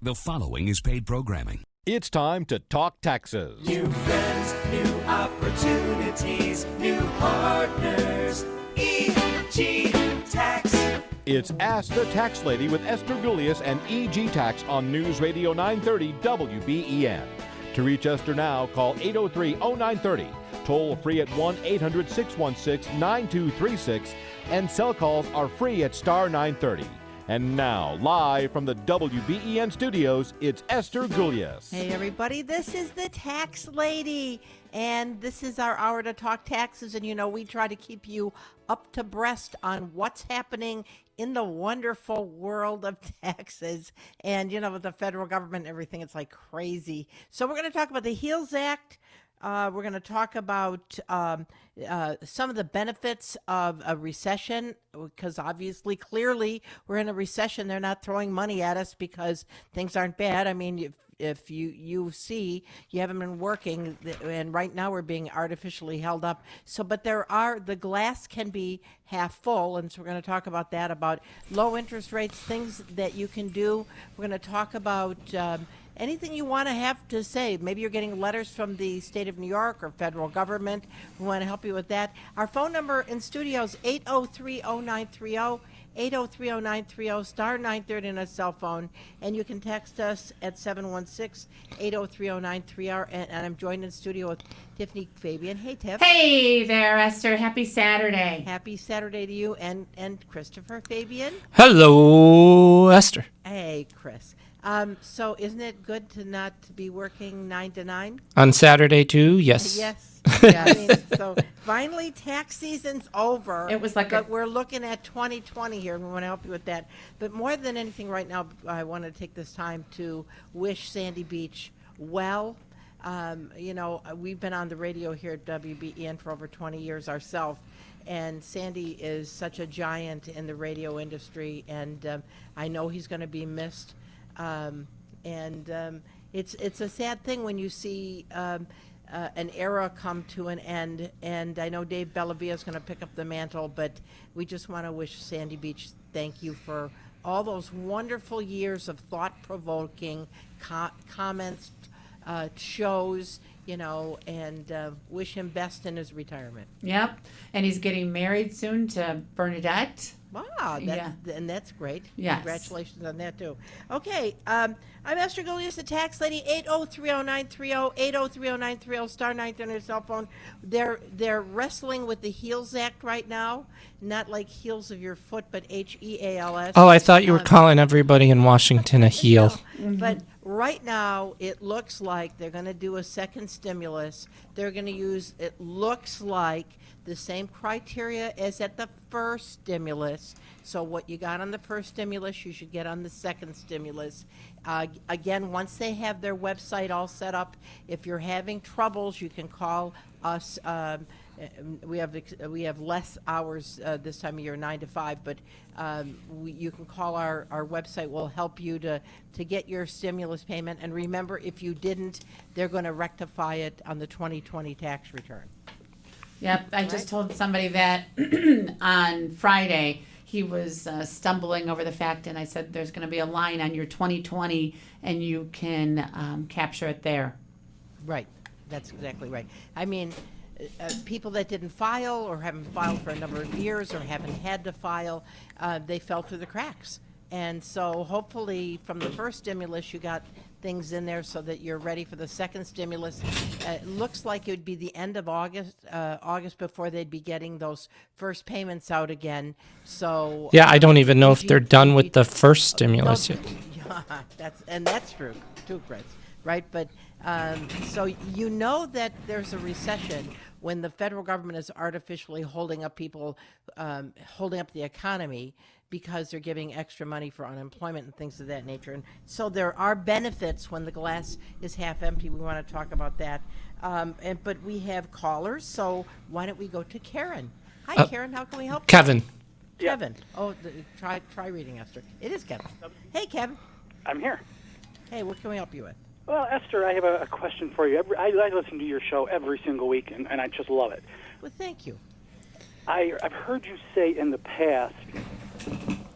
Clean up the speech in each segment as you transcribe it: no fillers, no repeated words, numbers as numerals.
The following is paid programming. It's time to talk taxes. New friends, new opportunities, new partners. EG Tax. It's Ask the Tax Lady with Esther Gulius and EG Tax on News Radio 930 WBEN. To reach Esther now, call 803-0930. Toll free at 1-800-616-9236. And cell calls are free at star 930. And now, live from the WBEN studios, it's Esther Gulius. Hey, everybody, this is the Tax Lady, and this is our hour to talk taxes. And, you know, we try to keep you up to breast on what's happening in the wonderful world of taxes. And, you know, with the federal government and everything, it's like crazy. So we're going to talk about the HEALS Act. We're going to talk about some of the benefits of a recession, because obviously, clearly, we're in a recession. They're not throwing money at us because things aren't bad. I mean, if you see, you haven't been working, and right now we're being artificially held up. So, but the glass can be half full, and so we're going to talk about that, about low interest rates, things that you can do. We're going to talk about anything you want to have to say. Maybe you're getting letters from the state of New York or federal government. We want to help you with that. Our phone number in studio is 803-0930, 803-0930, star 930 on a cell phone. And you can text us at 716-803-0930. And I'm joined in studio with Tiffany Fabian. Hey, Tiff. Hey there, Esther. Happy Saturday. Happy Saturday to you and Christopher Fabian. Hello, Esther. Hey, Chris. So isn't it good to not be working 9 to 9? On Saturday, too? Yes. Yes. Yeah, I mean, so finally tax season's over. It was like but we're looking at 2020 here, and we want to help you with that. But more than anything right now, I want to take this time to wish Sandy Beach well. You know, we've been on the radio here at WBEN for over 20 years ourselves. And Sandy is such a giant in the radio industry, and I know he's going to be missed. It's a sad thing when you see an era come to an end, and I know Dave Bellavia is going to pick up the mantle, but we just want to wish Sandy Beach thank you for all those wonderful years of thought-provoking comments, shows, you know, and wish him best in his retirement. Yep. And he's getting married soon to Bernadette. Wow, and that's great. Yes. Congratulations on that, too. Okay, I'm Esther Gulius, the Tax Lady, 803-0930, 803-0930, star 930 on your cell phone. They're wrestling with the HEALS Act right now, not like heels of your foot, but HEALS. Oh, I thought you were calling everybody in Washington a heel. No. But right now, it looks like they're going to do a second stimulus. They're going to use, it looks like, the same criteria as at the first stimulus. So what you got on the first stimulus, you should get on the second stimulus. Again, once they have their website all set up, if you're having troubles, you can call us. We have less hours this time of year, 9 to 5, but you can call our website. We'll help you to get your stimulus payment. And remember, if you didn't, they're going to rectify it on the 2020 tax return. Yep. I just told somebody that on Friday. He was stumbling over the fact, and I said there's going to be a line on your 2020, and you can capture it there. Right. That's exactly right. I mean, people that didn't file or haven't filed for a number of years or haven't had to file, they fell through the cracks. And so hopefully from the first stimulus, you got things in there so that you're ready for the second stimulus. It looks like it would be the end of August before they'd be getting those first payments out again. So yeah, I don't even know if they're done with the first stimulus yet. Yeah, that's true too, Chris. Right, but so you know that there's a recession when the federal government is artificially holding up people, holding up the economy, because they're giving extra money for unemployment and things of that nature. And so there are benefits when the glass is half empty. We want to talk about that. But we have callers, so why don't we go to Karen? Hi, Karen. How can we help you? Kevin. Kevin. Oh, try reading, Esther. It is Kevin. Hey, Kevin. I'm here. Hey, what can we help you with? Well, Esther, I have a question for you. I listen to your show every single week, and I just love it. Well, thank you. I've heard you say in the past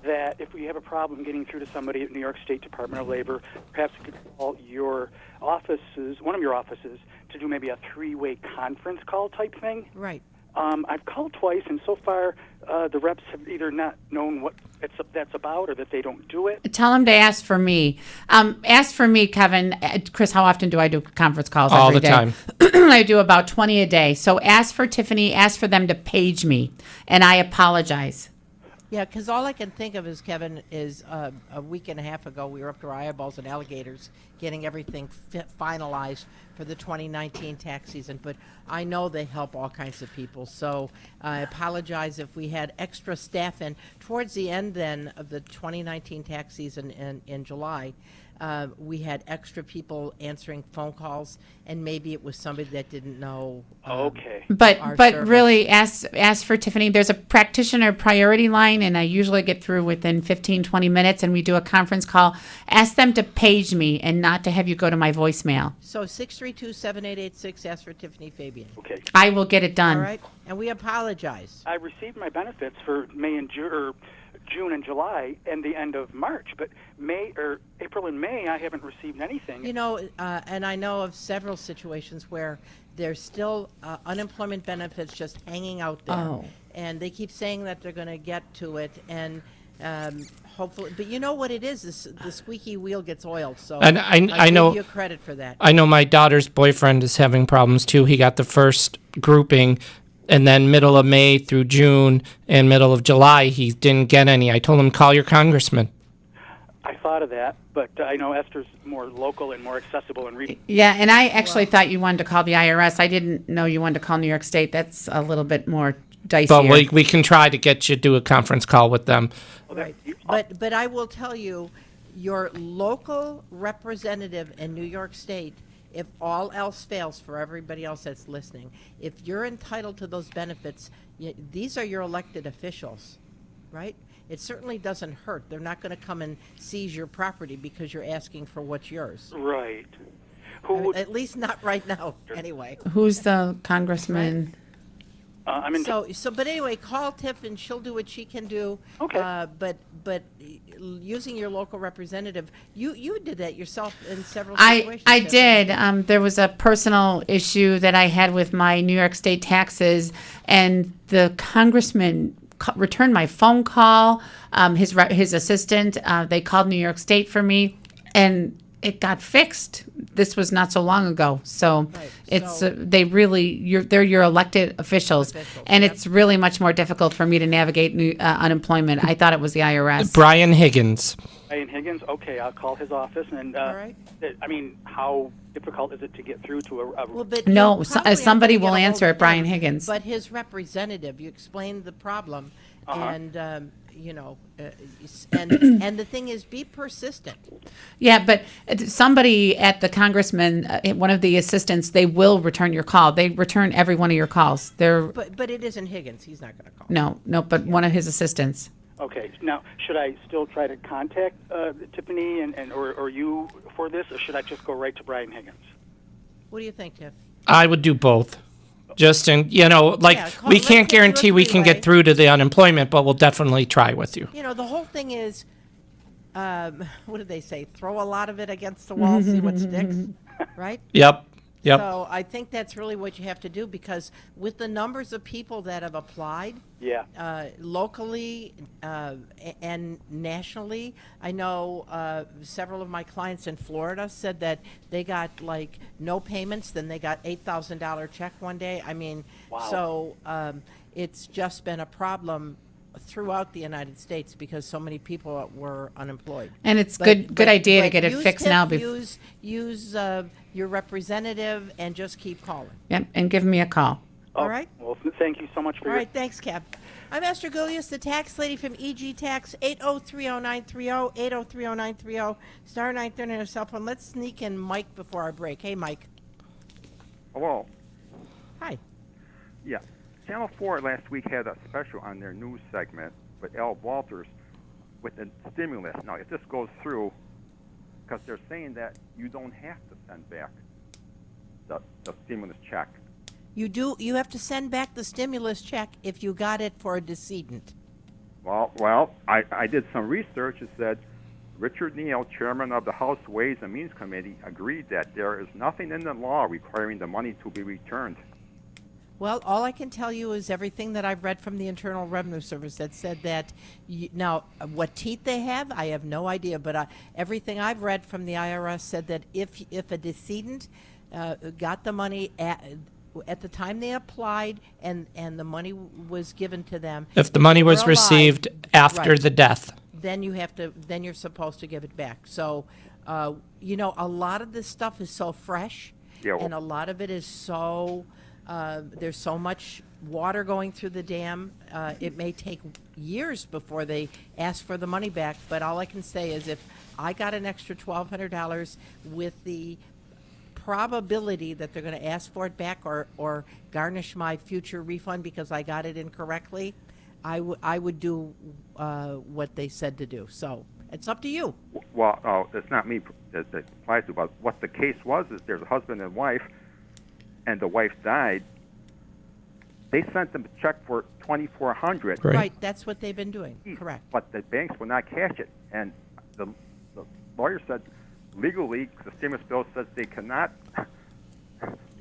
that if we have a problem getting through to somebody at New York State Department of Labor, perhaps we could call your offices, one of your offices, to do maybe a three-way conference call type thing. Right. I've called twice, and so far the reps have either not known what that's about or that they don't do it. Tell them to ask for me. Ask for me, Kevin. Chris, how often do I do conference calls? All every the day? time. I do about 20 a day. So ask for Tiffany. Ask for them to page me, and I apologize. Yeah, because all I can think of is, Kevin, is a week and a half ago, we were up to our eyeballs and alligators getting everything finalized for the 2019 tax season. But I know they help all kinds of people. So I apologize if we had extra staff in. Towards the end, then, of the 2019 tax season in July, we had extra people answering phone calls, and maybe it was somebody that didn't know. Okay. our But service. really, ask for Tiffany. There's a practitioner priority line, and I usually get through within 15, 20 minutes, and we do a conference call. Ask them to page me and not to have you go to my voicemail. So 632-7886, ask for Tiffany Fabian. Okay. I will get it done. All right? And we apologize. I received my benefits for May and June and July and the end of March, but April and May I haven't received anything. You know, and I know of several situations where there's still unemployment benefits just hanging out there. Oh. And they keep saying that they're going to get to it, and hopefully, but you know what it is? The squeaky wheel gets oiled. So And I know- give you credit for that. I know my daughter's boyfriend is having problems too. He got the first grouping, and then middle of May through June and middle of July, he didn't get any. I told him, call your congressman. I thought of that, but I know Esther's more local and more accessible and reading. Yeah, and I actually thought you wanted to call the IRS. I didn't know you wanted to call New York State. That's a little bit more dicier. But we can try to get you to do a conference call with them. Right. But I will tell you, your local representative in New York State, if all else fails for everybody else that's listening, if you're entitled to those benefits, these are your elected officials, right? It certainly doesn't hurt. They're not going to come and seize your property because you're asking for what's yours. Right. Who would, At least not right now, anyway. Who's the congressman? I'm in. But anyway, call Tiff and she'll do what she can do. Okay. But using your local representative, you did that yourself in several I situations. I Tiff. did. There was a personal issue that I had with my New York State taxes, and the congressman returned my phone call. His assistant, they called New York State for me, and it got fixed. This was not so long ago. So Right. it's So- they're your elected officials, and yep. it's really much more difficult for me to navigate unemployment. I thought it was the IRS. Brian Higgins. Brian Higgins. Okay, I'll call his office. And All right. I mean, how difficult is it to get through to a Well, but No, you so- probably aren't somebody gonna will get a hold answer of it, Brian him, Higgins. But his representative, you explained the problem, and and the thing is, be persistent. Yeah, but somebody at the congressman, one of the assistants, they will return your call. They return every one of your calls. They're But it isn't Higgins. He's not going to call. no, but one of his assistants. Okay. Now, should I still try to contact Tiffany or you for this, or should I just go right to Brian Higgins? What do you think, Tiff? I would do both. Just in, we let's can't get you a guarantee we can three-way. get through to the unemployment, but we'll definitely try with you. You know, the whole thing is, what did they say? Throw a lot of it against the wall, see what sticks, right? Yep. So I think that's really what you have to do, because with the numbers of people that have applied, Yeah. locally and nationally, I know several of my clients in Florida said that they got like no payments, then they got $8,000 check one day. I mean, Wow. so it's just been a problem throughout the United States because so many people were unemployed. And it's But- good idea to but get it use fixed TIF, now. Use your representative and just keep calling. Yep, and give me a call. All right. Well, thank you so much for All your. right, thanks, Cap. I'm Esther Gulius, the tax lady from EG Tax, 8030930, 8030930, star 930 on your cell phone. Let's sneak in Mike before our break. Hey, Mike. Hello. Hi. Yeah. Channel 4 last week had a special on their news segment with Al Walters with the stimulus. Now, if this goes through, because they're saying that you don't have to send back the stimulus check. You have to send back the stimulus check if you got it for a decedent. Well, I did some research. It said Richard Neal, chairman of the House Ways and Means Committee, agreed that there is nothing in the law requiring the money to be returned. Well, all I can tell you is everything that I've read from the Internal Revenue Service that said that, now, what teeth they have, I have no idea, but everything I've read from the IRS said that if a decedent got the money at the time they applied and the money was given to them. If the money was were alive, received after right, the death. then you're supposed to give it back. So, a lot of this stuff is so fresh, Yeah, well- and a lot of it is so, there's so much water going through the dam. It may take years before they ask for the money back, but all I can say is if I got an extra $1,200 with the probability that they're going to ask for it back or garnish my future refund because I got it incorrectly, I would do what they said to do. So it's up to you. Well, it's not me that applies to, but what the case was is there's a husband and wife, and the wife died. They sent them a check for $2,400. Right. That's what they've been doing. Correct. But the banks will not cash it. And the lawyer said legally, the stimulus bill says they cannot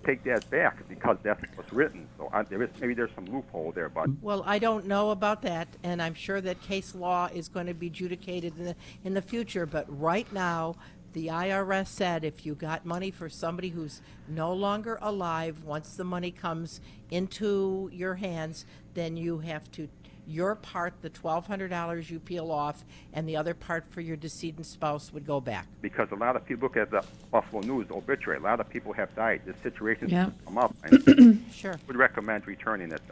take that back because that's what's written. So maybe there's some loophole there, but Well, I don't know about that, and I'm sure that case law is going to be adjudicated in the future. But right now, the IRS said if you got money for somebody who's no longer alive, once the money comes into your hands, then you have to, your part, the $1,200 you peel off, and the other part for your decedent spouse would go back. because a lot of people look at the Buffalo News obituary, a lot of people have died. This situation Yeah. come up, and Sure. would recommend returning it.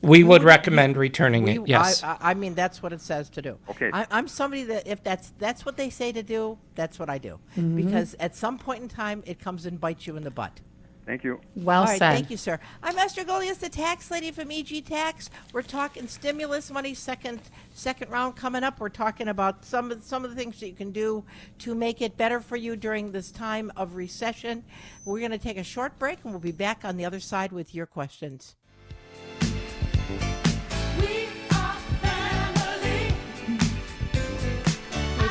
We would recommend returning it, yes. I mean, that's what it says to do. Okay. I'm somebody that if that's what they say to do, that's what I do. Because at some point in time, it comes and bites you in the butt. Thank you. Well All right, said. thank you, sir. I'm Esther Golias, the tax lady from EG Tax. We're talking stimulus money, second round coming up. We're talking about some of the things that you can do to make it better for you during this time of recession. We're going to take a short break, and we'll be back on the other side with your questions. We are family.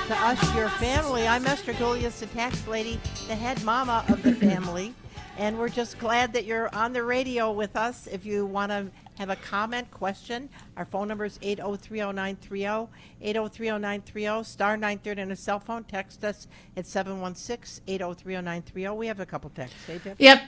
To us, your family. I'm Esther Golias, the tax lady, the head mama of the family. And we're just glad that you're on the radio with us. If you want to have a comment, question, our phone number is 8030930, 8030930, star 930 on a cell phone. Text us at 716-8030930. We have a couple texts. Hey, Deb? Yep.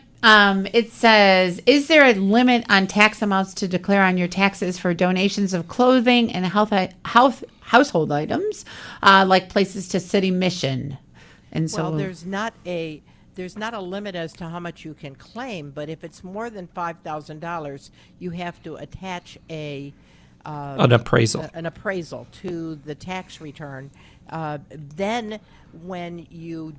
It says, is there a limit on tax amounts to declare on your taxes for donations of clothing and household items, like places to city mission? And so Well, there's not a limit as to how much you can claim, but if it's more than $5,000, you have to attach an appraisal to the tax return. Then when you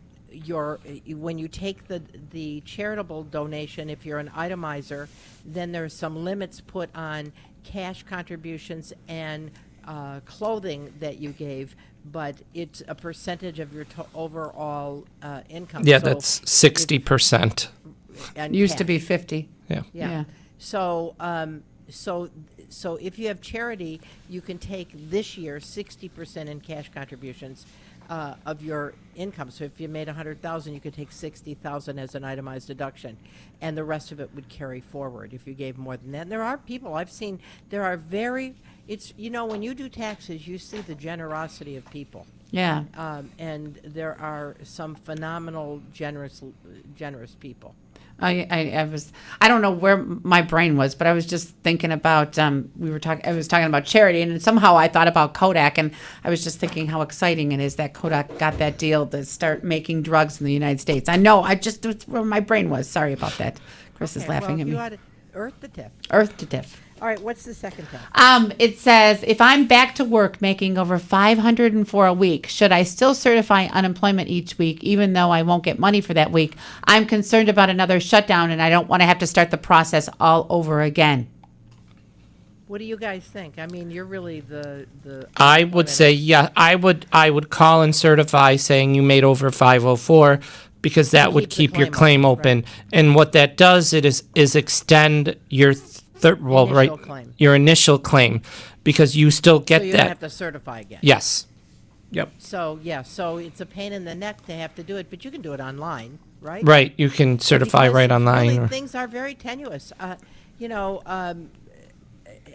take the charitable donation, if you're an itemizer, then there's some limits put on cash contributions and clothing that you gave, but it's a percentage of your overall income. Yeah, So that's 60%. and used to cash. be 50. Yeah. Yeah. So if you have charity, you can take this year 60% in cash contributions of your income. So if you made $100,000, you could take $60,000 as an itemized deduction, and the rest of it would carry forward if you gave more than that. And there are people I've seen. It's when you do taxes, you see the generosity of people. Yeah. And there are some phenomenal generous people. I don't know where my brain was, but I was just thinking about, I was talking about charity, and somehow I thought about Kodak, and I was just thinking how exciting it is that Kodak got that deal to start making drugs in the United States. I know, that's where my brain was. Sorry about that. Chris is laughing at me. You ought to earth the tip. Earth to tiff. All right, what's the second tip? It says, if I'm back to work making over $504 a week, should I still certify unemployment each week, even though I won't get money for that week? I'm concerned about another shutdown, and I don't want to have to start the process all over again. What do you guys think? I mean, you're really the. I would say, yeah, I would call and certify saying you made over 504 because that would keep the keep your claim claim open, open. And what that does is extend your Initial claim. your initial claim. because you still get So you that. don't have to certify again. Yes. Yep. So, yeah, so it's a pain in the neck to have to do it, but you can do it online, right? Right. You can certify Because right online. really, or- things are very tenuous.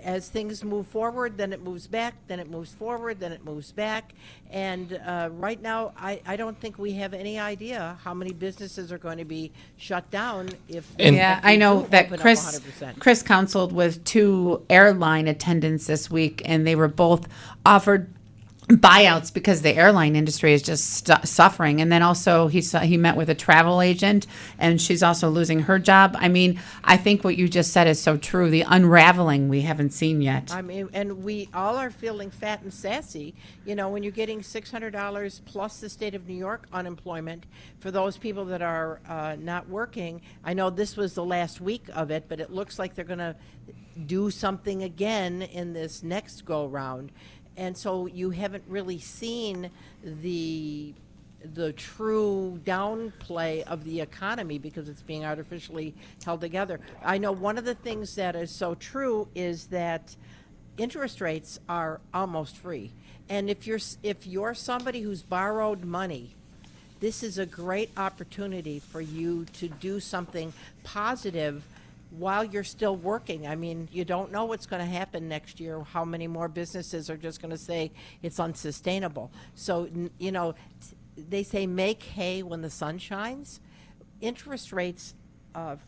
As things move forward, then it moves back, then it moves forward, then it moves back. And right now, I don't think we have any idea how many businesses are going to be shut down if Yeah, if we I know do that open up Chris 100%. counseled with 2 airline attendants this week, and they were both offered buyouts because the airline industry is just suffering. And then also he met with a travel agent, and she's also losing her job. I mean, I think what you just said is so true. The unraveling we haven't seen yet. I mean, and we all are feeling fat and sassy, when you're getting $600 plus the state of New York unemployment for those people that are not working. I know this was the last week of it, but it looks like they're going to do something again in this next go round. And so you haven't really seen the true downplay of the economy because it's being artificially held together. I know one of the things that is so true is that interest rates are almost free. And if you're somebody who's borrowed money, this is a great opportunity for you to do something positive while you're still working. I mean, you don't know what's going to happen next year, how many more businesses are just going to say it's unsustainable. So, they say make hay when the sun shines. Interest rates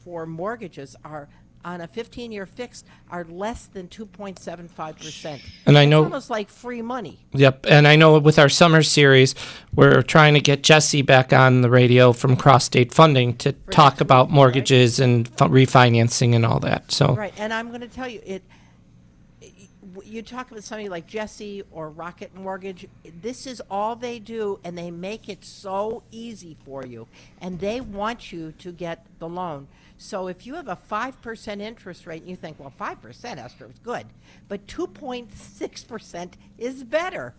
for mortgages are on a 15-year fixed are less than 2.75%. And I know- it's almost like free money. Yep. And I know with our summer series, we're trying to get Jesse back on the radio from Cross State Funding to talk next about week, mortgages and refinancing and all that. So, Right, and I'm going to tell you, you talk about somebody like Jesse or Rocket Mortgage, this is all they do, and they make it so easy for you, and they want you to get the loan. So if you have a 5% interest rate, and you think, well, 5%, Esther, is good, but 2.6% is better.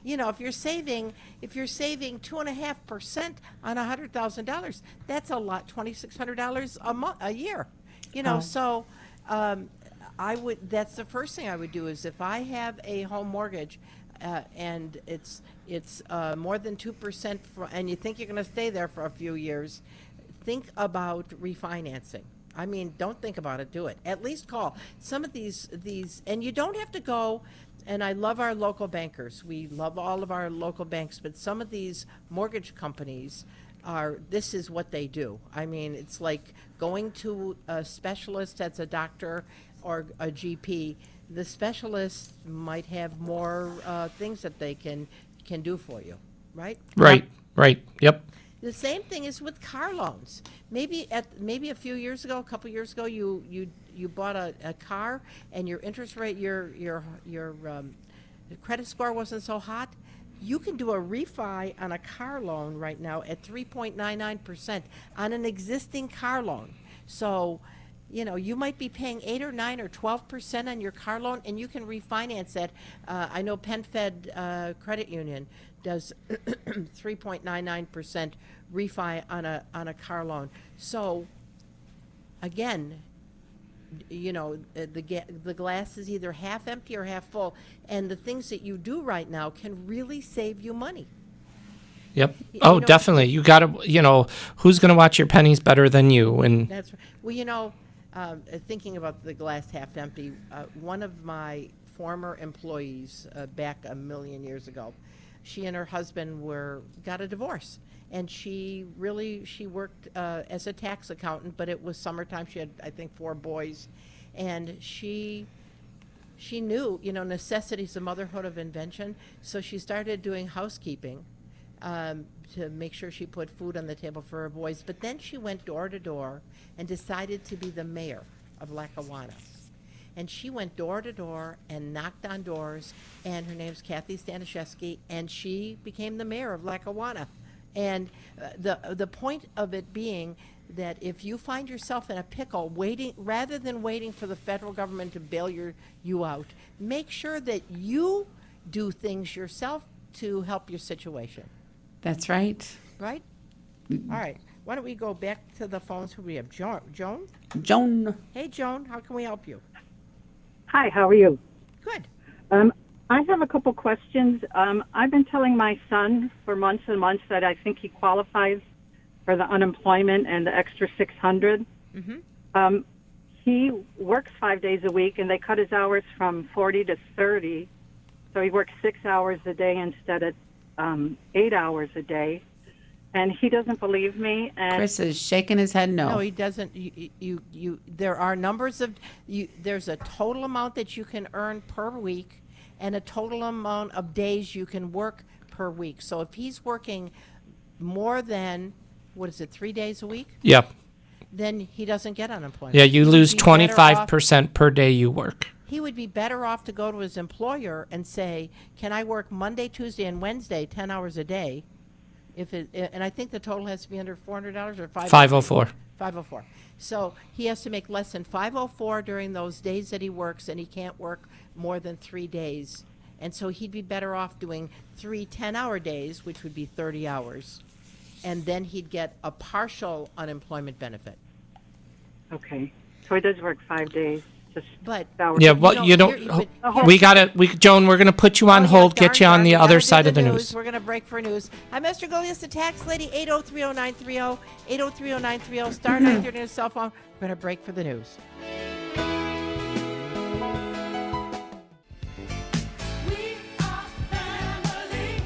If you're saving 2.5% on $100,000, that's a lot, $2,600 a year. So that's the first thing I would do is if I have a home mortgage and it's more than 2%, and you think you're going to stay there for a few years, think about refinancing. I mean, don't think about it, do it. At least call. Some of these, and you don't have to go, and I love our local bankers. We love all of our local banks, but some of these mortgage companies this is what they do. I mean, it's like going to a specialist that's a doctor or a GP. The specialist might have more things that they can do for you, right? right. Yep. The same thing is with car loans. Maybe a few years ago, a couple years ago, you bought a car and your interest rate, your credit score wasn't so hot. You can do a refi on a car loan right now at 3.99% on an existing car loan. So, you might be paying 8 or 9 or 12% on your car loan, and you can refinance that. I know PenFed Credit Union does 3.99% refi on a car loan. So, again, the glass is either half empty or half full, and the things that you do right now can really save you money. Yep. Oh, definitely. You got to, who's going to watch your pennies better than you? And That's right. Well, thinking about the glass half empty, one of my former employees back a million years ago, she and her husband got a divorce. And she worked as a tax accountant, but it was summertime. She had, I think, 4 boys. And she knew, necessity's the motherhood of invention. So she started doing housekeeping to make sure she put food on the table for her boys. But then she went door to door and decided to be the mayor of Lackawanna. And she went door to door and knocked on doors. And her name's Kathy Staniszewski, and she became the mayor of Lackawanna. And the point of it being that if you find yourself in a pickle, rather than waiting for the federal government to bail you out, make sure that you do things yourself to help your situation. That's right. Right? All right. Why don't we go back to the phones? Who we have? Joan? Joan. Hey, Joan. How can we help you? Hi, how are you? Good. I have a couple questions. I've been telling my son for months and months that I think he qualifies for the unemployment and the extra 600. He works 5 days a week, and they cut his hours from 40 to 30. So he works 6 hours a day instead of 8 hours a day. And he doesn't believe me. And Chris is shaking his head no. No, he doesn't. There are numbers of, there's a total amount that you can earn per week and a total amount of days you can work per week. So if he's working more than, 3 days a week? Yep. Then he doesn't get unemployment. Yeah, you He would lose be better off- 25% per day you work. He would be better off to go to his employer and say, can I work Monday, Tuesday, and Wednesday, 10 hours a day? And I think the total has to be under $400 or 504. 504. So he has to make less than 504 during those days that he works, and he can't work more than 3 days. And so he'd be better off doing 3 10-hour days, which would be 30 hours. And then he'd get a partial unemployment benefit. okay, so he does work 5 days. Just But hours. Yeah, you what know, you don't. here- but- We gotta. Joan, we're gonna put you on Oh, yeah, hold. Get you darn, on the we other gotta do side of the news. We're going to break for news. I'm Esther Golias, the tax lady, 8030930, 8030930, star 930 on your cell phone. We're going to break for the news. We are family.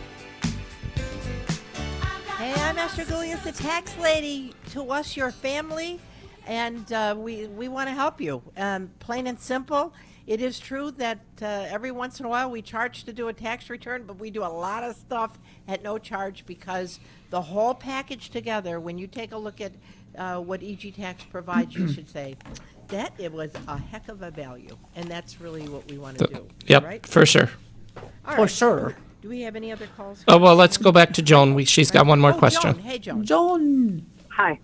Hey, I'm Esther Golias, the tax lady. To us, your family, and we want to help you. Plain and simple. It is true that every once in a while we charge to do a tax return, but we do a lot of stuff at no charge because the whole package together, when you take a look at what EG Tax provides, you should say, that it was a heck of a value. And that's really what we want to do. Yep, Right? for sure. All For right. sure. Do we have any other calls? Oh well, let's go back to Joan. She's got one more Oh, question. Joan. Hey, Joan. Joan. Hi.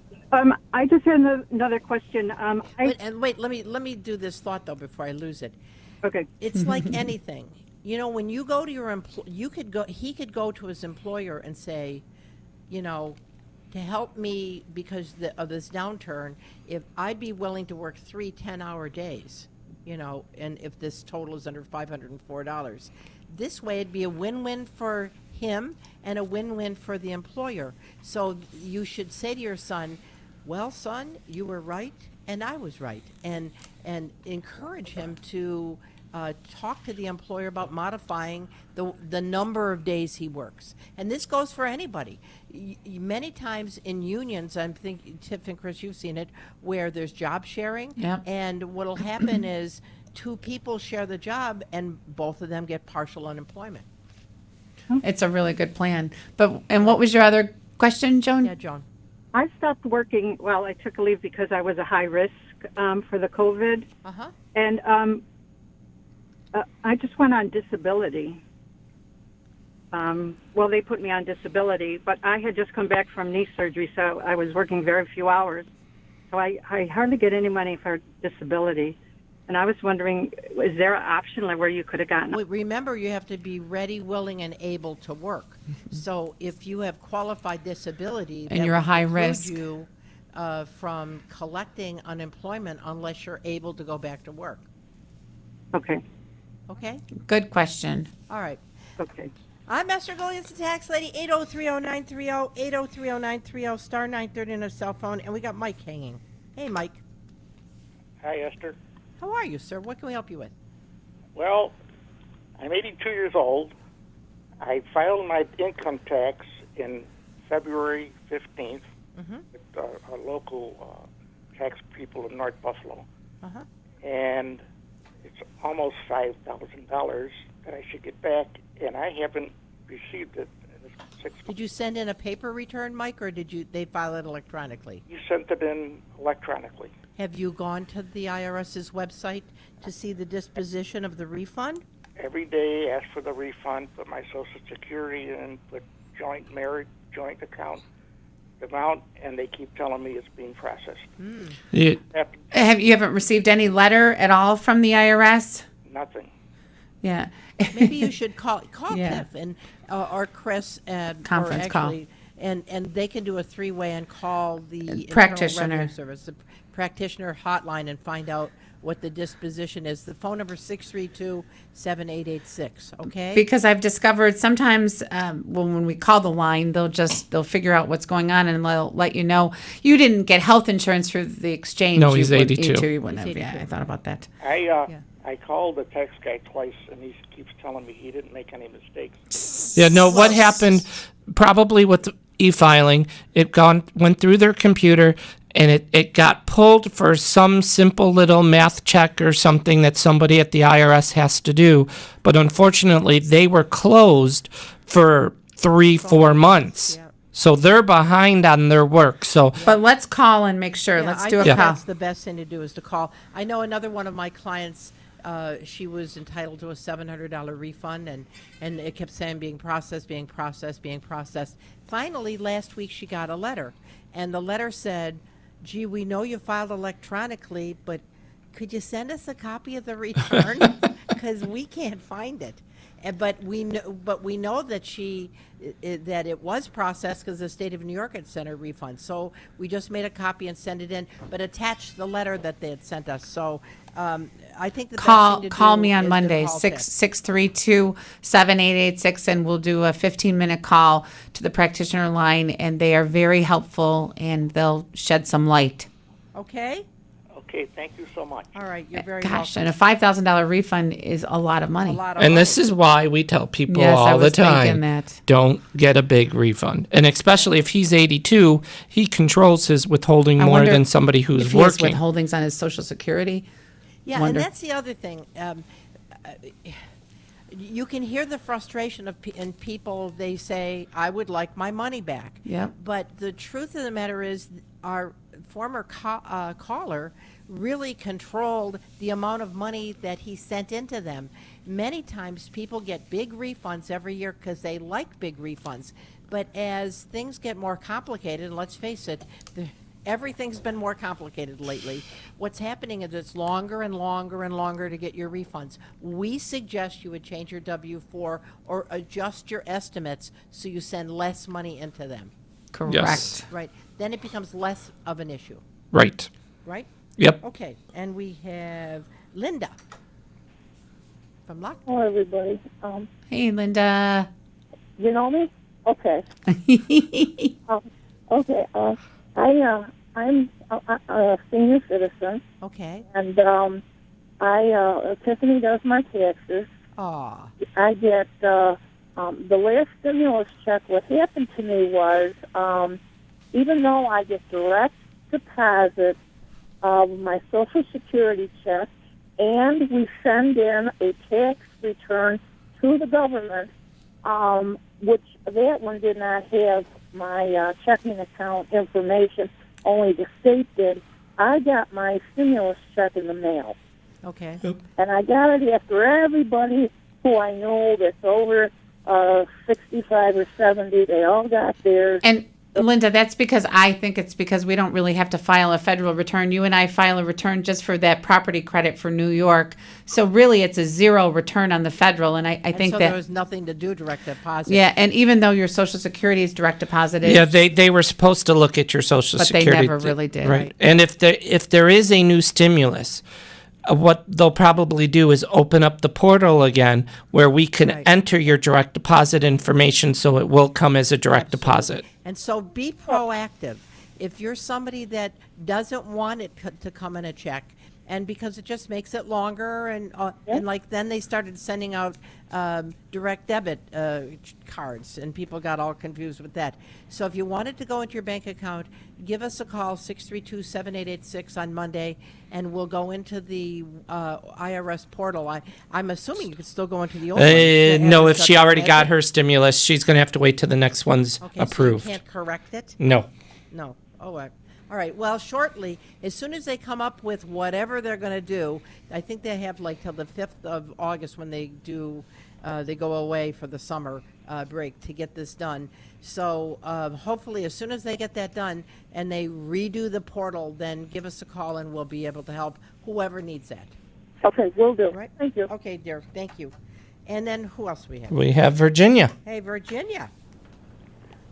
I just had another question. Wait, let me do this thought though before I lose it. Okay. It's like anything. You know, when you go to your he could go to his employer and say, you know, to help me because of this downturn, if I'd be willing to work 3 10-hour days, you know, and if this total is under $504. This way it'd be a win-win for him and a win-win for the employer. So you should say to your son, well, son, you were right and I was right, and encourage him to talk to the employer about modifying the number of days he works. And this goes for anybody. Many times in unions, I'm thinking, Tiff and Chris, you've seen it, where there's job sharing. Yep. And what'll happen is 2 people share the job and both of them get partial unemployment. It's a really good plan. And what was your other question, Joan? Yeah, Joan. I stopped working. Well, I took a leave because I was a high risk for the COVID. Uh-huh. And I just went on disability. Well, they put me on disability, but I had just come back from knee surgery, so I was working very few hours. So I hardly get any money for disability. And I was wondering, is there an option like where you could have gotten? Wait, remember, you have to be ready, willing, and able to work. So if you have qualified disability, And that you're a would high preclude risk. you from collecting unemployment unless you're able to go back to work. Okay. Okay? Good question. All right. Okay. I'm Esther Golias, the tax lady, 8030930, 8030930, star 930 on a cell phone, and we got Mike hanging. Hey, Mike. Hi, Esther. How are you, sir? What can we help you with? Well, I'm 82 years old. I filed my income tax in February 15th with our local tax people in North Buffalo. Uh-huh. And it's almost $5,000 that I should get back, and I haven't received it in 6 months. Did you send in a paper return, Mike, or did they file it electronically? You sent it in electronically. Have you gone to the IRS's website to see the disposition of the refund? Every day, ask for the refund, put my Social Security in, put joint marriage, joint account amount, and they keep telling me it's being processed. You- You haven't received any letter at all from the IRS? Nothing. Yeah. Maybe you should call Yeah. Tiff and or Chris and Conference or call. actually, and they can do a 3-way and call the Internal Practitioner. Revenue Service, the practitioner hotline, and find out what the disposition is. The phone number is 632-7886, okay? Because I've discovered sometimes when we call the line, they'll figure out what's going on and they'll let you know. You didn't get health insurance through the exchange. No, You he's wouldn't- 82. You wouldn't have. He's Yeah, 82. I thought about that. I called the tax guy twice, and he keeps telling me he didn't make any mistakes. Yeah, no, what happened probably with e-filing, went through their computer and it got pulled for some simple little math check or something that somebody at the IRS has to do. But unfortunately, they were closed for 3-4 months. Yeah. So they're behind on their work. So But let's call and make sure. Yeah, Let's I do a think call. that's the best thing to do is to call. I know another one of my clients, she was entitled to a $700 refund, and it kept saying being processed. Finally, last week she got a letter, and the letter said, gee, we know you filed electronically, but could you send us a copy of the return? Because we can't find it. But we know that that it was processed because the state of New York had sent a refund. So we just made a copy and sent it in, but attached the letter that they had sent us. So I think the best thing to Call do me is on to Monday, call 632-7886, and we'll do a 15-minute call to the practitioner line, and they are very helpful, and they'll shed some light. Okay. Okay, thank you so much. All right. You're very Gosh, welcome. and a $5,000 refund is a lot of money. A lot of and money. this is why we tell people Yes, I all the was thinking time, that. don't get a big refund. And especially if he's 82, he controls his withholding I more wonder than somebody who's if he has working. withholdings on his Social Security. Yeah, Wonder. and that's the other thing. You can hear the frustration in people. They say, I would like my money back. Yep. But the truth of the matter is our former caller really controlled the amount of money that he sent into them. Many times people get big refunds every year because they like big refunds. But as things get more complicated, and let's face it, everything's been more complicated lately. What's happening is it's longer and longer and longer to get your refunds. We suggest you would change your W-4 or adjust your estimates so you send less money into them. Correct. Yes. Right. Then it becomes less of an issue. Right. Right? Yep. Okay. And we have Linda from Lock. Hello, everybody. Hey, Linda. You know me? Okay. Okay. I'm a senior citizen, Okay. and Tiffany does my taxes. Aw. I get the last stimulus check. What happened to me was, even though I get direct deposit of my Social Security check, and we send in a tax return to the government, which that one did not have my checking account information, only the state did. I got my stimulus check in the mail. Okay. And I got it after everybody who I know that's over 65 or 70, they all got theirs. And Linda, that's because I think it's because we don't really have to file a federal return. You and I file a return just for that property credit for New York. So really it's a zero return on the federal. And I think so that, there was nothing to do direct deposit. yeah, and even though your Social Security is direct deposited. Yeah, they were supposed to look at your Social But they Security. never really did. Right. Right. And if there is a new stimulus, what they'll probably do is open up the portal again where we can Right. enter your direct deposit information so it will come as a direct deposit. And so be proactive. If you're somebody that doesn't want it to come in a check, and because it just makes it longer, and like then they started sending out direct debit cards, and people got all confused with that. So if you want it to go into your bank account, give us a call, 632-7886 on Monday, and we'll go into the IRS portal. I'm assuming you could still go into the old one. No, if she already got her. her stimulus, she's going to have to wait till the next one's Okay, approved. So you can't correct it? No. No. Oh, all right. Well, shortly, as soon as they come up with whatever they're going to do, I think they have like till the 5th of August when they do, they go away for the summer break to get this done. So hopefully, as soon as they get that done and they redo the portal, then give us a call and we'll be able to help whoever needs that. Okay, will do. Right? Thank you. Okay, dear. Thank you. And then who else we have? We have Virginia. Hey, Virginia.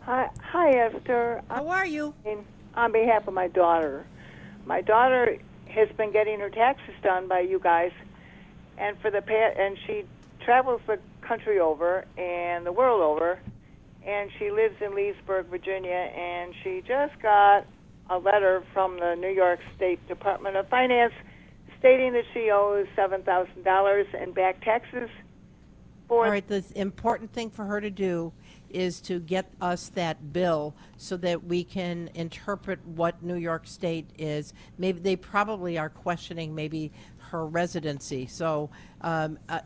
Hi, Esther. How are you? On behalf of my daughter. My daughter has been getting her taxes done by you guys, and and she travels the country over and the world over, and she lives in Leesburg, Virginia, and she just got a letter from the New York State Department of Finance stating that she owes $7,000 in back taxes. All right, the important thing for her to do is to get us that bill so that we can interpret what New York State is. Maybe they probably are questioning maybe her residency. So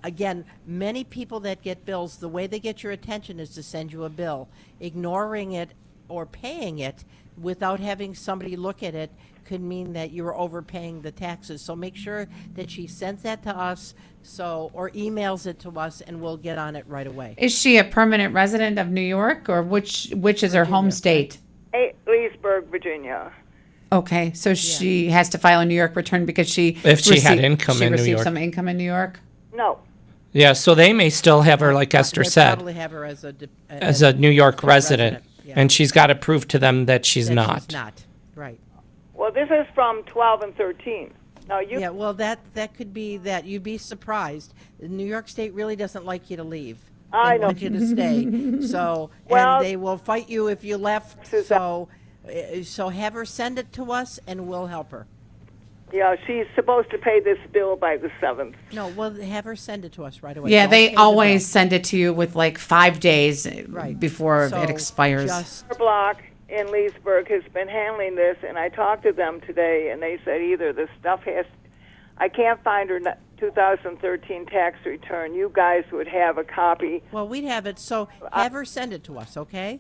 again, many people that get bills, the way they get your attention is to send you a bill. Ignoring it or paying it without having somebody look at it could mean that you were overpaying the taxes. So make sure that she sends that to us or emails it to us, and we'll get on it right away. Is she a permanent resident of New York, or which is her home state? Leesburg, Virginia. Okay, so she has to file a New York return because if she had income in New received York. some income in New York. No. Yeah, so they may still have her, like Esther They said, probably have her as a New York resident, yeah. and she's got to prove to them that she's That not. she's not, right. Well, this is from 12 and 13. Now you. Yeah, well, that could be that. You'd be surprised. New York State really doesn't like you to leave. I They know. want you to stay. So, Well- and they will fight you if you left. So have her send it to us, and we'll help her. Yeah, she's supposed to pay this bill by the 7th. No, well, have her send it to us right away. Yeah, Don't they pay the always bill. send it to you with like 5 days before So it expires. Our block in Leesburg has been handling this, and I talked to them today, and they said either the stuff I can't find her 2013 tax return. You guys would have a copy. Well, we'd have it. So have her send it to us, okay?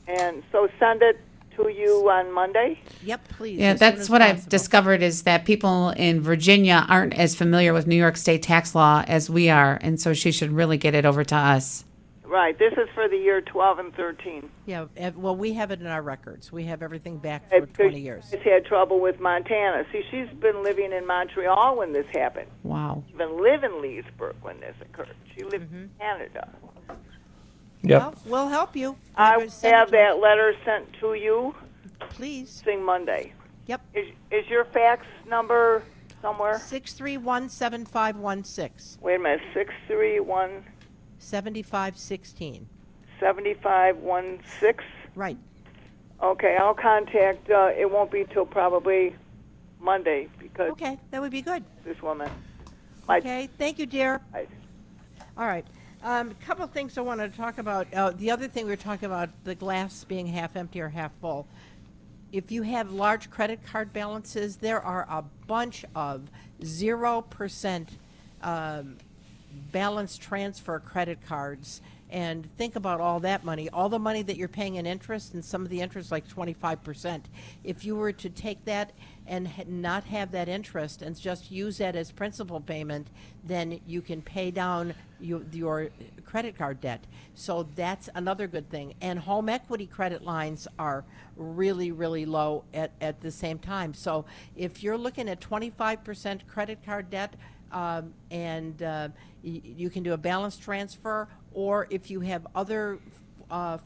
And so send it to you on Monday? Yep, please. Yeah, as soon that's as what I've possible. discovered is that people in Virginia aren't as familiar with New York State tax law as we are, and so she should really get it over to us. Right. This is for the year 12 and 13. Yeah, well, we have it in our records. We have everything back for 20 years. She's had trouble with Montana. See, she's been living in Montreal when this happened. Wow. She even lived in Leesburg when this occurred. She lived Mm-hmm. in Canada. Yep. Well, we'll help you. I will Send it have to us. that letter sent to you. Please. Thing Monday. Yep. Is your fax number somewhere? 631-7516. Wait a minute. 631 7516. 7516. Right. Okay, I'll contact. It won't be till probably Monday because Okay, that would be good. this woman. Okay, thank you, dear. Right. All right. A couple of things I wanted to talk about. The other thing we were talking about, the glass being half empty or half full. If you have large credit card balances, there are a bunch of 0% balance transfer credit cards. And think about all that money, all the money that you're paying in interest, and some of the interest like 25%. If you were to take that and not have that interest and just use that as principal payment, then you can pay down your credit card debt. So that's another good thing. And home equity credit lines are really, really low at the same time. So if you're looking at 25% credit card debt, you can do a balance transfer, or if you have other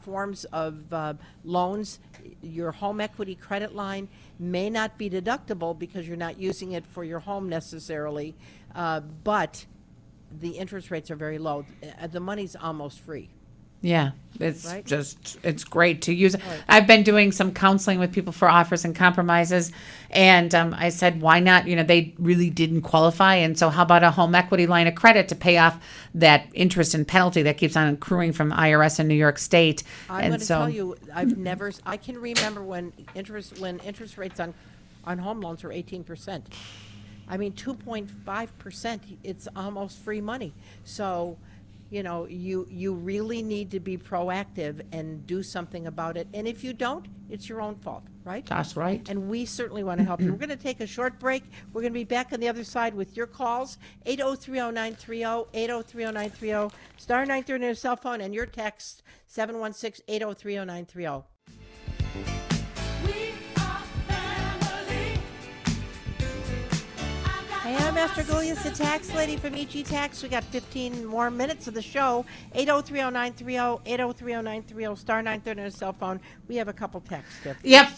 forms of loans, your home equity credit line may not be deductible because you're not using it for your home necessarily, but the interest rates are very low. The money's almost free. Yeah, it's Right? it's great to use. I've been doing some counseling with people for offers and compromises, and I said, why not? You know, they really didn't qualify, and so how about a home equity line of credit to pay off that interest and penalty that keeps on accruing from IRS in New York State? I'm and going to so, tell you, I can remember when interest rates on home loans were 18%. I mean, 2.5%, it's almost free money. So, you know, you really need to be proactive and do something about it. And if you don't, it's your own fault, right? That's right. And we certainly want to help you. We're going to take a short break. We're going to be back on the other side with your calls, 8030930, 8030930, star 930 on your cell phone, and your text, 716-8030930. I am Esther Gulius, the tax lady from EG Tax. We got 15 more minutes of the show. 8030930, 8030930, star 930 on a cell phone. We have a couple texts. Yep.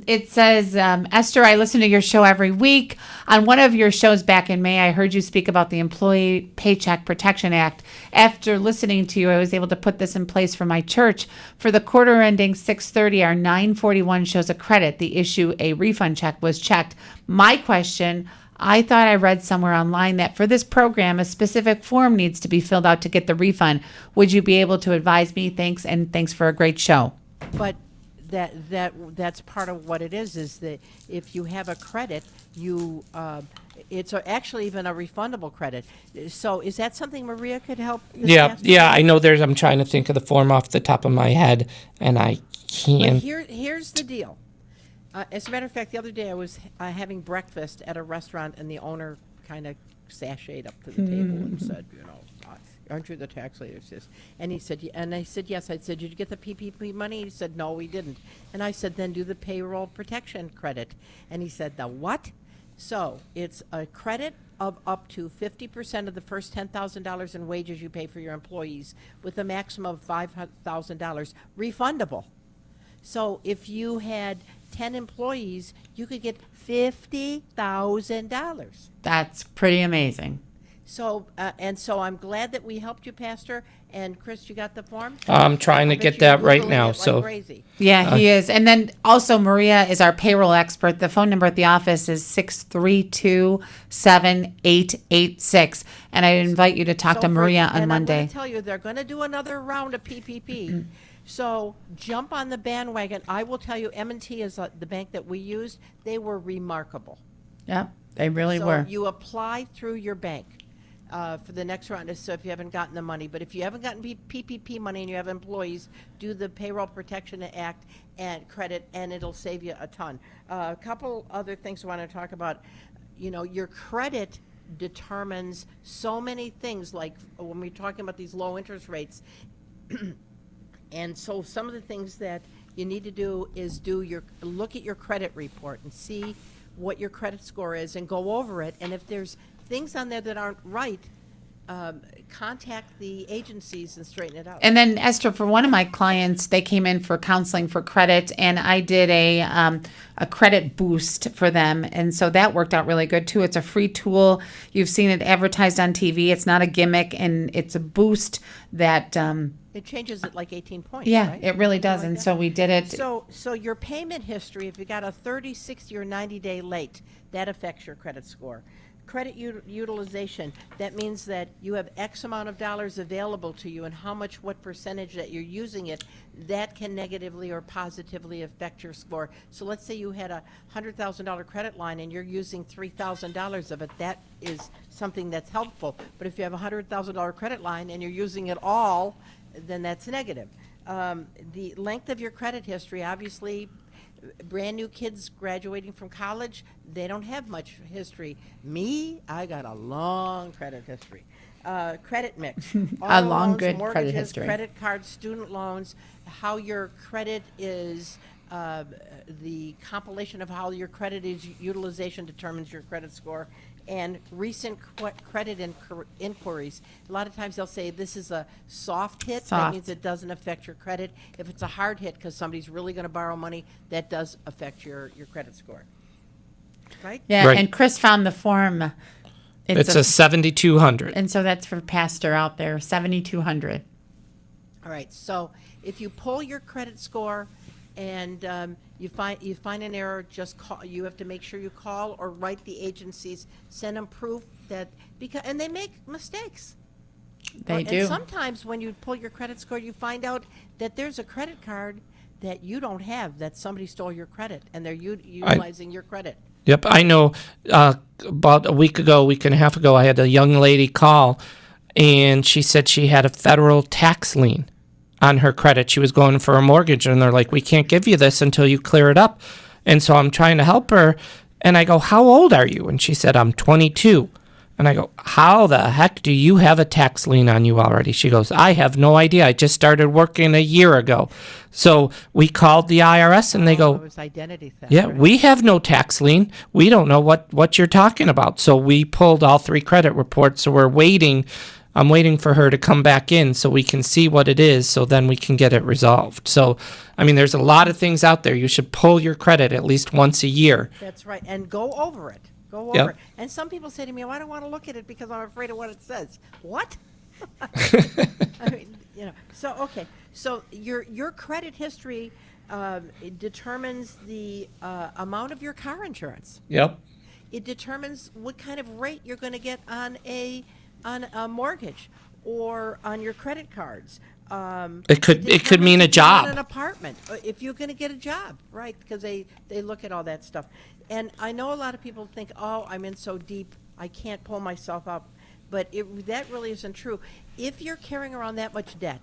It says, Esther, I listen to your show every week. On one of your shows back in May, I heard you speak about the Employee Paycheck Protection Act. After listening to you, I was able to put this in place for my church. For the quarter ending 6/30, our 941 shows a credit. The issue, a refund check, was checked. My question, I thought I read somewhere online that for this program, a specific form needs to be filled out to get the refund. Would you be able to advise me? Thanks, and thanks for a great show. But that's part of what it is that if you have a credit, you it's actually even a refundable credit. So is that something Maria could help? Yeah, I know I'm trying to think of the form off the top of my head, and I can't. But here's the deal. As a matter of fact, the other day I was having breakfast at a restaurant, and the owner kind of sashayed up to the table and said, aren't you the tax lady? And he said, and I said, yes. I said, did you get the PPP money? He said, no, we didn't. And I said, then do the payroll protection credit. And he said, the what? So it's a credit of up to 50% of the first $10,000 in wages you pay for your employees, with a maximum of $5,000 refundable. So if you had 10 employees, you could get $50,000. That's pretty amazing. So so I'm glad that we helped you, Pastor. And Chris, you got the form? I'm trying to get that right now. So crazy. Yeah, he is. And then also Maria is our payroll expert. The phone number at the office is 632-7886. And I invite you to talk to Maria on Monday. I'm going to tell you, they're going to do another round of PPP. So jump on the bandwagon. I will tell you, M&T is the bank that we used. They were remarkable. Yep, they really were. So you apply through your bank for the next round. So if you haven't gotten the money, but if you haven't gotten PPP money and you have employees, do the Payroll Protection Act and credit, and it'll save you a ton. A couple other things I want to talk about. Your credit determines so many things, like when we're talking about these low interest rates. And so some of the things that you need to do is look at your credit report and see what your credit score is and go over it. And if there's things on there that aren't right, contact the agencies and straighten it out. And then Esther, for one of my clients, they came in for counseling for credit, and I did a credit boost for them, and so that worked out really good too. It's a free tool. You've seen it advertised on TV. It's not a gimmick, and it's a boost that. It changes it like 18 points. Yeah, right? it really does, Like and that. so we did it. So your payment history, if you got a 30, 60, or 90-day late, that affects your credit score. Credit utilization, that means that you have X amount of dollars available to you, and what percentage that you're using it, that can negatively or positively affect your score. So let's say you had a $100,000 credit line and you're using $3,000 of it. That is something that's helpful. But if you have a $100,000 credit line and you're using it all, then that's negative. The length of your credit history, obviously, brand new kids graduating from college, they don't have much history. Me, I got a long credit history. Credit mix. A Auto long, loans, good mortgages, credit history. Credit cards, student loans, how your credit is, the compilation of how your credit is utilization determines your credit score, and recent credit inquiries. A lot of times they'll say this is a soft hit. That means it doesn't affect your credit. If it's a hard hit because somebody's really going to borrow money, that does affect your credit score. Right? Yeah, Right. and Chris found the form. It's a 7,200. And so that's for Pastor out there, 7,200. All right. So if you pull your credit score and you find an error, just call. You have to make sure you call or write the agencies, send them proof that and they make mistakes. They do. And sometimes when you pull your credit score, you find out that there's a credit card that you don't have, that somebody stole your credit, and they're utilizing your credit. Yep, I know. About a week and a half ago, I had a young lady call, and she said she had a federal tax lien on her credit. She was going for a mortgage, and they're like, we can't give you this until you clear it up. And so I'm trying to help her, and I go, how old are you? And she said, I'm 22. And I go, how the heck do you have a tax lien on you already? She goes, I have no idea. I just started working a year ago. So we called the IRS and they It go, was identity theft. yeah, right? we have no tax lien. We don't know what you're talking about. So we pulled all 3 credit reports. So we're waiting. I'm waiting for her to come back in so we can see what it is, so then we can get it resolved. So, I mean, there's a lot of things out there. You should pull your credit at least once a year. That's right. And go over it. Go Yep. over it. And some people say to me, I don't want to look at it because I'm afraid of what it says. What? I mean, so, okay. So your credit history it determines the amount of your car insurance. Yep. It determines what kind of rate you're going to get on a mortgage or on your credit cards. It could determines mean a if you want job. an apartment, if you're going to get a job, right? Because they look at all that stuff. And I know a lot of people think, oh, I'm in so deep, I can't pull myself up. But that really isn't true. If you're carrying around that much debt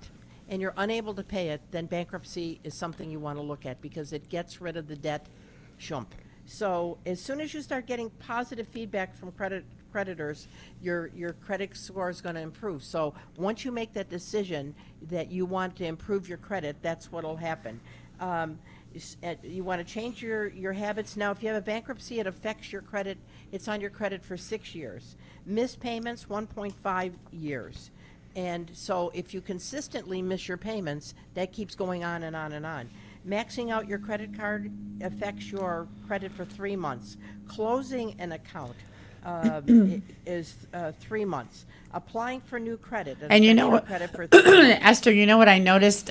and you're unable to pay it, then bankruptcy is something you want to look at because it gets rid of the debt shump. So as soon as you start getting positive feedback from creditors, your credit score is going to improve. So once you make that decision that you want to improve your credit, that's what will happen. You want to change your habits. Now, if you have a bankruptcy, it affects your credit. It's on your credit for 6 years. Missed payments, 1.5 years. And so if you consistently miss your payments, that keeps going on and on and on. Maxing out your credit card affects your credit for 3 months. Closing an account is 3 months. Applying for new credit. And you affects know your what, credit for 3 months. Esther, you know what I noticed?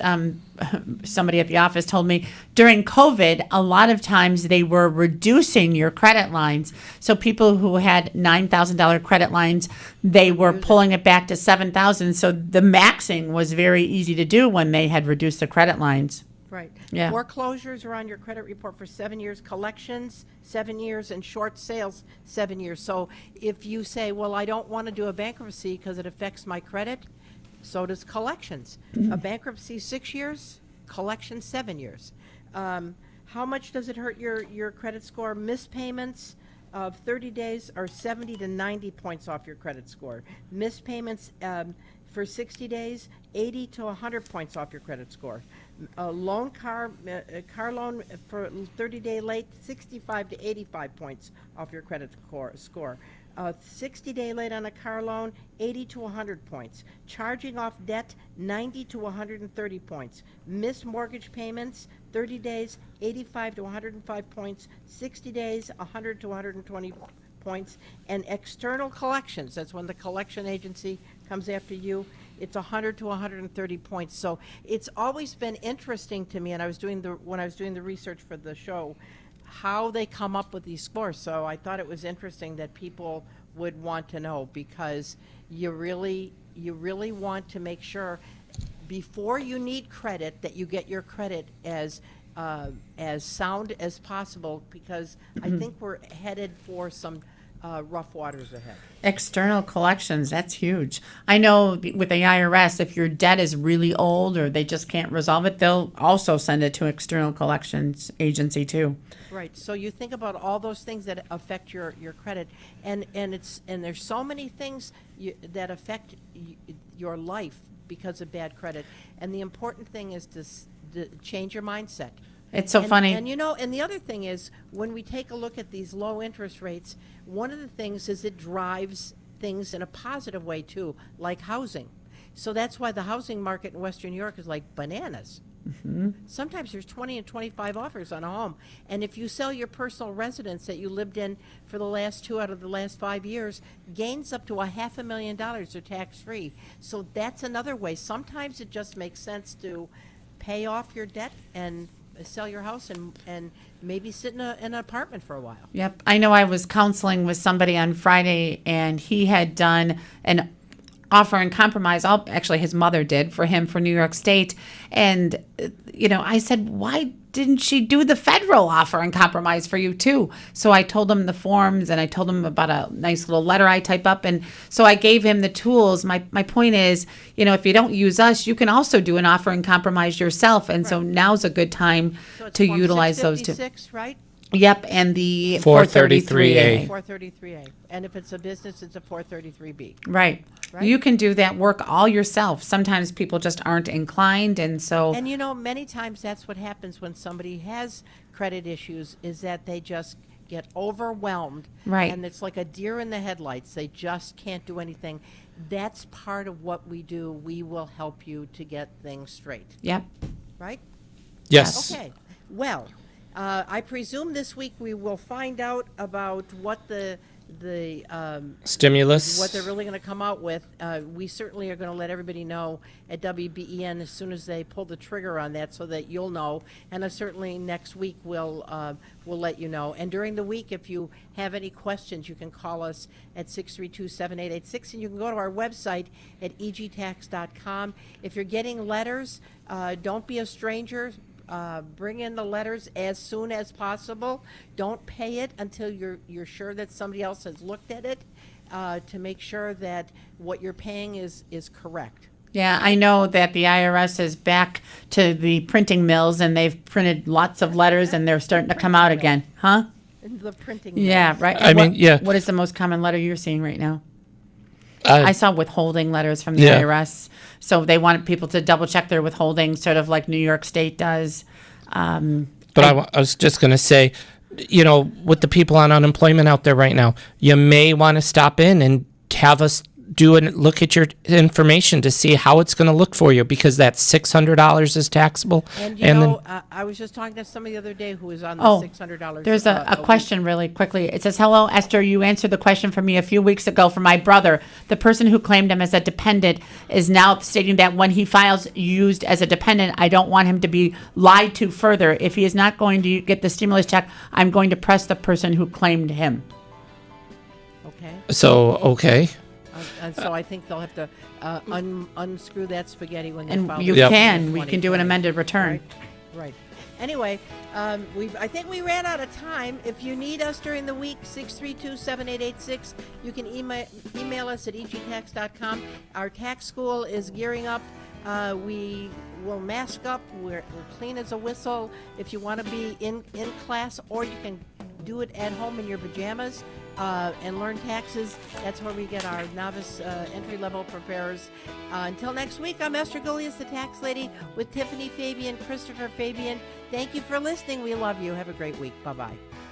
Somebody at the office told me during COVID, a lot of times they were reducing your credit lines. So people who had $9,000 credit lines, they were pulling it back to $7,000. So the maxing was very easy to do when they had reduced the credit lines. Right. Yeah. Foreclosures are on your credit report for 7 years, collections 7 years, and short sales 7 years. So if you say, well, I don't want to do a bankruptcy because it affects my credit, so does collections. A bankruptcy 6 years, collection 7 years. How much does it hurt your credit score? Missed payments of 30 days are 70 to 90 points off your credit score. Missed payments for 60 days, 80 to 100 points off your credit score. A car loan for 30-day late, 65 to 85 points off your credit score. 60-day late on a car loan, 80 to 100 points. Charging off debt, 90 to 130 points. Missed mortgage payments, 30 days, 85 to 105 points. 60 days, 100 to 120 points. And external collections, that's when the collection agency comes after you, it's 100 to 130 points. So it's always been interesting to me, and when I was doing the research for the show, how they come up with these scores. So I thought it was interesting that people would want to know, because you really want to make sure before you need credit that you get your credit as sound as possible, because I think we're headed for some rough waters ahead. External collections, that's huge. I know with the IRS, if your debt is really old or they just can't resolve it, they'll also send it to external collections agency too. Right. So you think about all those things that affect your credit, and there's so many things that affect your life because of bad credit. And the important thing is to change your mindset. It's so funny. And and the other thing is, when we take a look at these low interest rates, one of the things is it drives things in a positive way too, like housing. So that's why the housing market in Western New York is like bananas. Mm-hmm. Sometimes there's 20 and 25 offers on a home. And if you sell your personal residence that you lived in for the last 2 out of the last 5 years, gains up to $500,000 are tax-free. So that's another way. Sometimes it just makes sense to pay off your debt and sell your house and maybe sit in an apartment for a while. Yep. I know I was counseling with somebody on Friday, and he had done an offer and compromise. Actually, his mother did for him for New York State. And, I said, why didn't she do the federal offer and compromise for you too? So I told him the forms, and I told him about a nice little letter I type up. And so I gave him the tools. My point is, if you don't use us, you can also do an offer and compromise yourself. And so now's a good time So it's to Form utilize those two. 656, right? Yep, and the 433A. 433A. And if it's a business, it's a 433B. Right. Right? You can do that work all yourself. Sometimes people just aren't inclined, and so And you know, many times that's what happens when somebody has credit issues, is that they just get overwhelmed. Right. And it's like a deer in the headlights. They just can't do anything. That's part of what we do. We will help you to get things straight. Yep. Right? Yes. Okay. Well, I presume this week we will find out about what the Stimulus. what they're really going to come out with. We certainly are going to let everybody know at WBEN as soon as they pull the trigger on that, so that you'll know. And certainly next week we'll let you know. And during the week, if you have any questions, you can call us at 632-7886, and you can go to our website at egtax.com. If you're getting letters, don't be a stranger. Bring in the letters as soon as possible. Don't pay it until you're sure that somebody else has looked at it, to make sure that what you're paying is correct. Yeah, I know that the IRS is back to the printing mills, and they've printed lots of letters, and they're starting to come out again. Huh? The printing. Yeah, mills. right. I mean, yeah. What is the most common letter you're seeing right now? Uh, I saw withholding letters from the Yeah. IRS. So they wanted people to double check their withholding, sort of like New York State does. But I was just going to say, you know, with the people on unemployment out there right now, you may want to stop in and have us do and look at your information to see how it's going to look for you, because that $600 is taxable. And you know, I was just talking to somebody the other day who was on the $600. There's a question really quickly. It says, "Hello, Esther. You answered the question for me a few weeks ago for my brother. The person who claimed him as a dependent is now stating that when he files used as a dependent, I don't want him to be lied to further. If he is not going to get the stimulus check, I'm going to press the person who claimed him." Okay. So, okay. And so I think they'll have to unscrew that spaghetti when they And file. you the can. We can do an 2020. amended return. Right. Anyway, I think we ran out of time. If you need us during the week, 632-7886. You can email us at egtax.com. Our tax school is gearing up. We will mask up. We're clean as a whistle. If you want to be in class, or you can do it at home in your pajamas and learn taxes. That's where we get our novice entry-level preparers. Until next week, I'm Esther Gullius, the tax lady, with Tiffany Fabian, Christopher Fabian. Thank you for listening. We love you. Have a great week. Bye-bye.